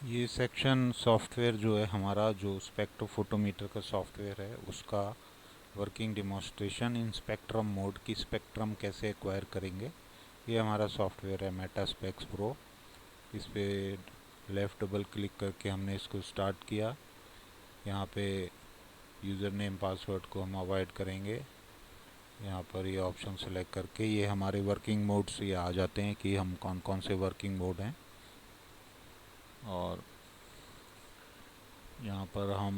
ये section software जो है हमारा, जो स्पेक्ट्रोफोटोमीटर का सॉफ्टवेयर है उसका वर्किंग डिमॉन्स्ट्रेशन इन स्पेक्ट्रम मोड की स्पेक्ट्रम कैसे एक्वायर करेंगे, ये हमारा सॉफ्टवेयर है मेटास्पेक्स प्रो। इस पे लेफ़्ट डबल क्लिक करके हमने इसको स्टार्ट किया। यहाँ पे यूज़र नेम पासवर्ड को हम अवॉइड करेंगे। यहाँ पर ये ऑप्शन सेलेक्ट करके ये हमारे वर्किंग मोड्स ये आ जाते हैं कि हम कौन कौन से वर्किंग मोड हैं। और यहाँ पर हम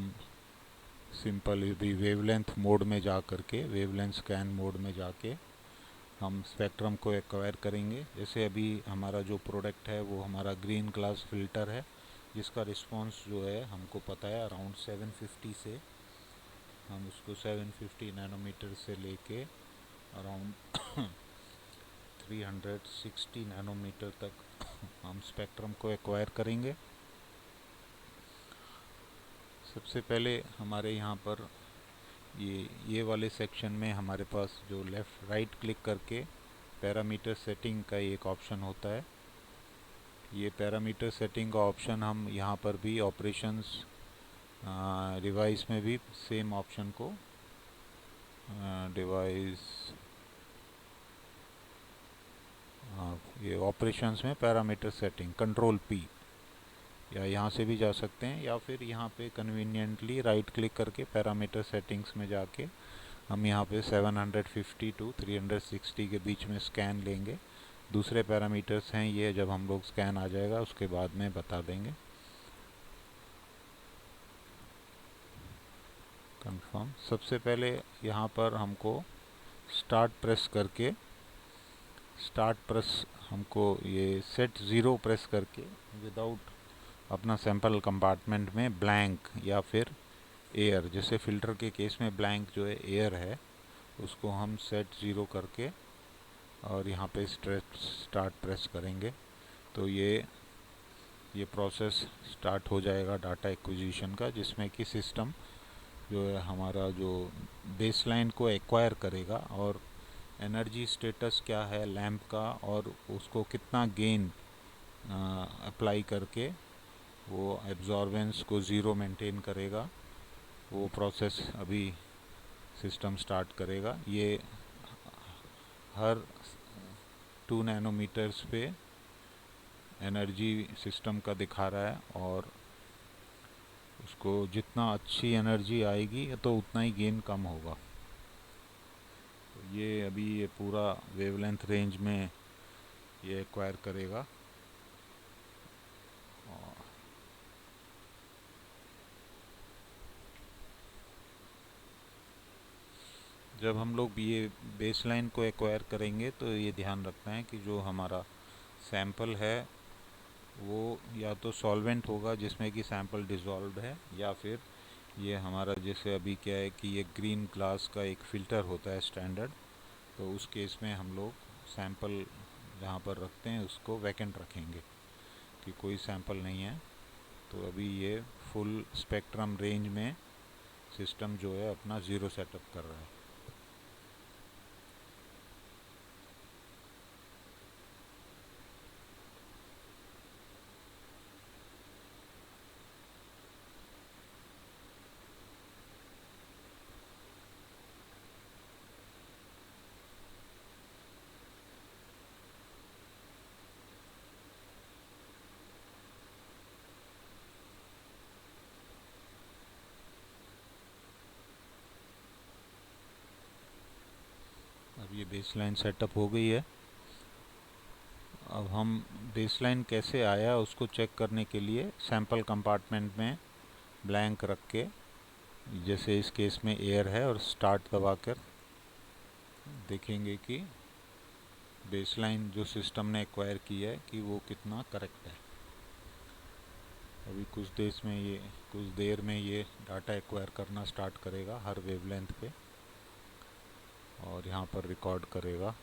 सिंपल भी वेवलेंथ मोड में जा करके, वेवलेंथ स्कैन मोड में जाके हम स्पेक्ट्रम को एक्वायर करेंगे। जैसे अभी हमारा जो प्रोडक्ट है वो हमारा ग्रीन ग्लास फिल्टर है, जिसका रिस्पांस जो है हमको पता है अराउंड 750 से, हम उसको 750 नैनोमीटर से लेके अराउंड 360 नैनोमीटर तक हम स्पेक्ट्रम को एक्वायर करेंगे। सबसे पहले हमारे यहाँ पर ये वाले सेक्शन में हमारे पास जो लेफ़्ट राइट क्लिक करके पैरामीटर सेटिंग का एक ऑप्शन होता है। ये पैरामीटर सेटिंग का ऑप्शन हम यहाँ पर भी ऑपरेशंस डिवाइस में भी सेम ऑप्शन को डिवाइस ये ऑपरेशंस में पैरामीटर सेटिंग कंट्रोल पी, या यहाँ से भी जा सकते हैं, या फिर यहाँ पे कन्वीनियंटली राइट क्लिक करके पैरामीटर सेटिंग्स में जाके हम यहाँ पे 750 टू 360 के बीच में स्कैन लेंगे। दूसरे पैरामीटर्स हैं ये, जब हम लोग स्कैन आ जाएगा उसके बाद में बता देंगे। कंफर्म। सबसे पहले यहाँ पर हमको स्टार्ट प्रेस हमको ये सेट ज़ीरो प्रेस करके विदाउट अपना सैंपल कंपार्टमेंट में ब्लैंक या फिर एयर, जैसे फ़िल्टर के केस में ब्लैंक जो है एयर है, उसको हम सेट ज़ीरो करके और यहाँ पे स्टार्ट प्रेस करेंगे तो ये प्रोसेस स्टार्ट हो जाएगा डाटा एक्विजिशन का, जिसमें कि सिस्टम जो है हमारा जो बेसलाइन को एक्वायर करेगा और एनर्जी स्टेटस क्या है लैंप का और उसको कितना गेन अप्लाई करके वो एब्जॉर्बेंस को ज़ीरो मेंटेन करेगा, वो प्रोसेस अभी सिस्टम स्टार्ट करेगा। ये हर 2 नैनोमीटर्स पे एनर्जी सिस्टम का दिखा रहा है, और उसको जितना अच्छी एनर्जी आएगी तो उतना ही गेन कम होगा। तो ये अभी ये पूरा वेवलेंथ रेंज में ये एक्वायर करेगा। जब हम लोग ये बेसलाइन को एक्वायर करेंगे तो ये ध्यान रखना है कि जो हमारा सैंपल है वो या तो सॉल्वेंट होगा जिसमें कि सैंपल डिज़ोल्व्ड है, या फिर ये हमारा जैसे अभी क्या है कि ये ग्रीन ग्लास का एक फ़िल्टर होता है स्टैंडर्ड, तो उस केस में हम लोग सैंपल जहाँ पर रखते हैं उसको वैकेंट रखेंगे कि कोई सैंपल नहीं है। तो अभी ये फुल स्पेक्ट्रम रेंज में सिस्टम जो है अपना ज़ीरो सेटअप कर रहा है। अब ये बेसलाइन सेटअप हो गई है। अब हम बेसलाइन कैसे आया उसको चेक करने के लिए सैंपल कंपार्टमेंट में ब्लैंक रख के, जैसे इस केस में एयर है, और स्टार्ट दबाकर देखेंगे कि बेसलाइन जो सिस्टम ने एक्वायर की है कि वो कितना करेक्ट है। अभी कुछ देर में ये डाटा एक्वायर करना स्टार्ट करेगा हर वेवलेंथ पे, और यहाँ पर रिकॉर्ड करेगा।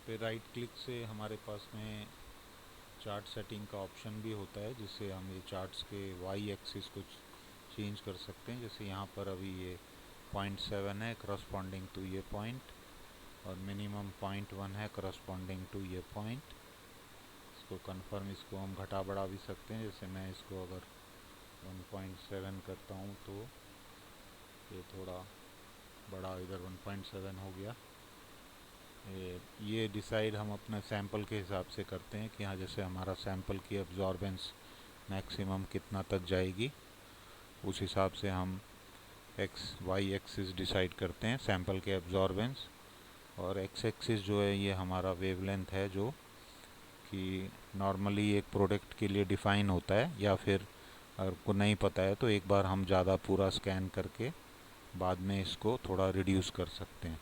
पे राइट क्लिक से हमारे पास में चार्ट सेटिंग का ऑप्शन भी होता है, जिससे हम ये चार्ट्स के वाई एक्सिस को चेंज कर सकते हैं। जैसे यहाँ पर अभी ये 0.7 है करस्पॉन्डिंग टू ये पॉइंट, और मिनिमम 0.1 है करस्पॉन्डिंग टू ये पॉइंट। इसको कंफर्म, इसको हम घटा बढ़ा भी सकते हैं। जैसे मैं इसको अगर 1.7 करता हूँ तो ये थोड़ा बड़ा इधर 1.7 हो गया। ये डिसाइड हम अपने सैंपल के हिसाब से करते हैं कि हाँ, जैसे हमारा सैंपल की एब्जॉर्बेंस मैक्सिमम कितना तक जाएगी, उस हिसाब से हम एक्स वाई एक्सिस डिसाइड करते हैं सैंपल के एब्जॉर्बेंस। और एक्स एक्सिस जो है ये हमारा वेवलेंथ है, जो कि नॉर्मली एक प्रोडक्ट के लिए डिफ़ाइन होता है, या फिर अगर को नहीं पता है तो एक बार हम ज़्यादा पूरा स्कैन करके बाद में इसको थोड़ा रिड्यूस कर सकते हैं।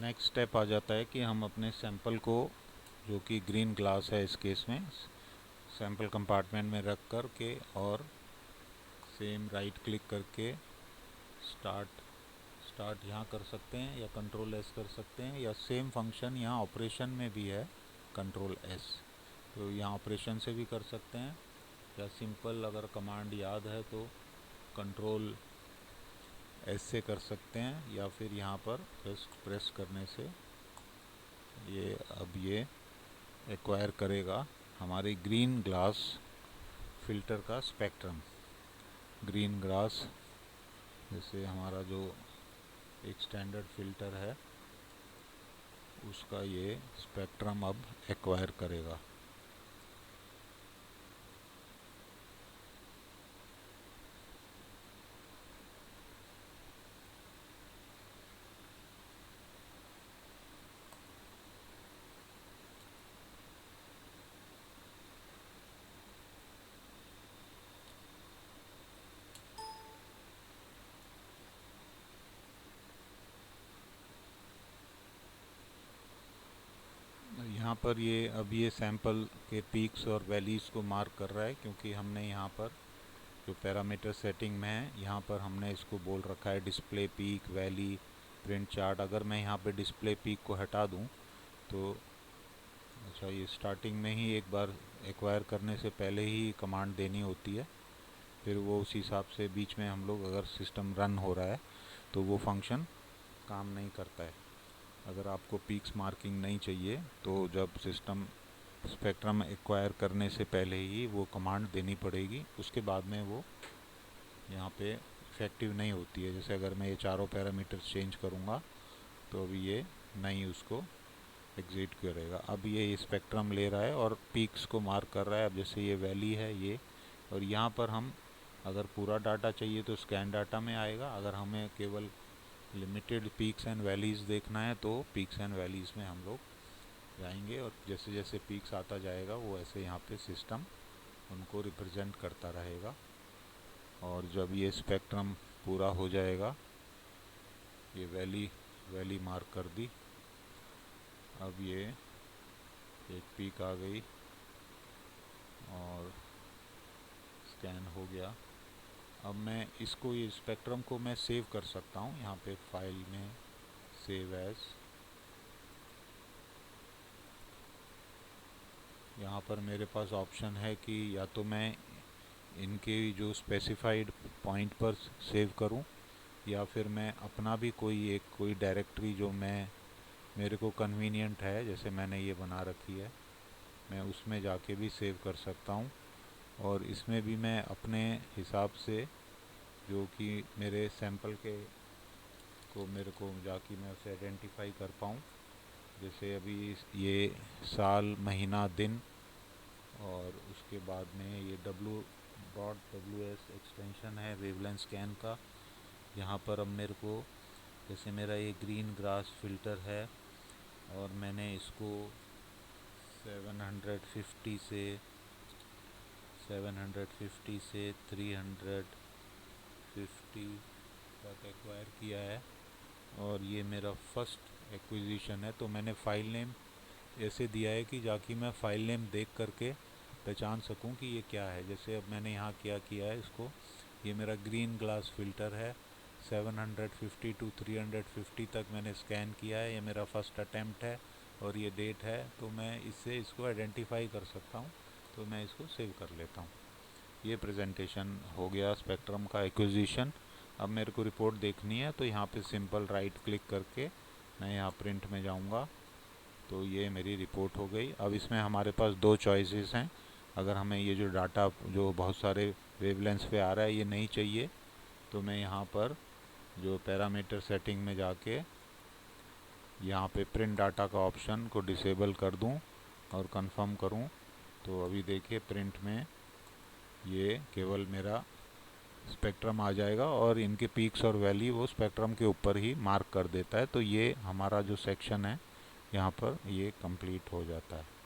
नेक्स्ट स्टेप आ जाता है कि हम अपने सैंपल को, जो कि ग्रीन ग्लास है इस केस में, सैंपल कंपार्टमेंट में रख कर के और सेम राइट क्लिक करके स्टार्ट यहाँ कर सकते हैं, या कंट्रोल एस कर सकते हैं, या सेम फंक्शन यहाँ ऑपरेशन में भी है कंट्रोल एस, तो यहाँ ऑपरेशन से भी कर सकते हैं, या सिंपल अगर कमांड याद है तो कंट्रोल एस से कर सकते हैं, या फिर यहाँ पर प्रेस करने से ये अब ये एक्वायर करेगा हमारी ग्रीन ग्लास फिल्टर का स्पेक्ट्रम। ग्रीन ग्लास जैसे हमारा जो एक स्टैंडर्ड फिल्टर है, उसका ये स्पेक्ट्रम अब एक्वायर करेगा। यहाँ पर ये अब ये सैंपल के पीक्स और वैलीज़ को मार्क कर रहा है, क्योंकि हमने यहाँ पर जो पैरामीटर सेटिंग में है, यहाँ पर हमने इसको बोल रखा है display peak, valley, print chart. अगर मैं यहाँ पे डिस्प्ले पीक को हटा दूँ तो अच्छा, ये स्टार्टिंग में ही एक बार एक्वायर करने से पहले ही कमांड देनी होती है, फिर वो उस हिसाब से बीच में हम लोग अगर सिस्टम रन हो रहा है तो वो फंक्शन काम नहीं करता है। अगर आपको पीक्स मार्किंग नहीं चाहिए तो जब सिस्टम स्पेक्ट्रम एक्वायर करने से पहले ही वो कमांड देनी पड़ेगी, उसके बाद में वो यहाँ पे इफ़ेक्टिव नहीं होती है। जैसे अगर मैं ये चारों पैरामीटर्स चेंज करूँगा तो अभी ये नहीं उसको एग्जिट करेगा। अब ये स्पेक्ट्रम ले रहा है और पीक्स को मार्क कर रहा है। अब जैसे ये वैली है ये, और यहाँ पर हम अगर पूरा डाटा चाहिए तो स्कैन डाटा में आएगा, अगर हमें केवल लिमिटेड पीक्स एंड वैलीज़ देखना है तो पीक्स एंड वैलीज़ में हम लोग जाएंगे, और जैसे जैसे पीक्स आता जाएगा वो ऐसे यहाँ पे सिस्टम उनको रिप्रेजेंट करता रहेगा। और जब ये स्पेक्ट्रम पूरा हो जाएगा, ये वैली मार्क कर दी, अब ये एक पीक आ गई और स्कैन हो गया। अब मैं इसको, ये स्पेक्ट्रम को मैं सेव कर सकता हूँ यहाँ पे फाइल में, सेव एज। यहाँ पर मेरे पास ऑप्शन है कि या तो मैं इनके जो स्पेसिफाइड पॉइंट पर सेव करूं, या फिर मैं अपना भी कोई डायरेक्टरी जो मेरे को कन्वीनियंट है, जैसे मैंने ये बना रखी है, मैं उसमें जाके भी सेव कर सकता हूं। और इसमें भी मैं अपने हिसाब से, जो कि मेरे सैंपल के को मेरे को जाके मैं उसे आइडेंटिफाई कर पाऊँ। जैसे अभी ये साल, महीना, दिन, और उसके बाद में ये .ws एक्सटेंशन है वेवलेंथ स्कैन का। यहाँ पर अब मेरे को, जैसे मेरा ये ग्रीन ग्रास फिल्टर है और मैंने इसको 750 से 750 से 350 तक एक्वायर किया है और ये मेरा फर्स्ट एक्विजिशन है। तो मैंने फ़ाइल नेम ऐसे दिया है कि जाकि मैं फ़ाइल नेम देख करके पहचान सकूं कि ये क्या है। जैसे अब मैंने यहाँ क्या किया है, इसको, ये मेरा ग्रीन ग्लास फ़िल्टर है, 750 टू 350 तक मैंने स्कैन किया है। ये मेरा फर्स्ट अटैम्प्ट है और ये डेट है, तो मैं इससे इसको आइडेंटिफाई कर सकता हूँ। तो मैं इसको सेव कर लेता हूँ। ये प्रेजेंटेशन हो गया स्पेक्ट्रम का एक्विजिशन। अब मेरे को रिपोर्ट देखनी है, तो यहाँ पे सिंपल राइट क्लिक करके मैं यहाँ प्रिंट में जाऊँगा, तो ये मेरी रिपोर्ट हो गई। अब इसमें हमारे पास दो चॉइसेस हैं। अगर हमें ये जो डाटा जो बहुत सारे वेवलेंथ्स पे आ रहा है ये नहीं चाहिए, तो मैं यहाँ पर जो पैरामीटर सेटिंग में जाके यहाँ पे प्रिंट डाटा का ऑप्शन को डिसेबल कर दूँ और कंफर्म करूँ। तो अभी देखिए प्रिंट में ये केवल मेरा स्पेक्ट्रम आ जाएगा और इनके पीक्स और वैली वो स्पेक्ट्रम के ऊपर ही मार्क कर देता है। तो ये हमारा जो सेक्शन है यहाँ पर ये कंप्लीट हो जाता है।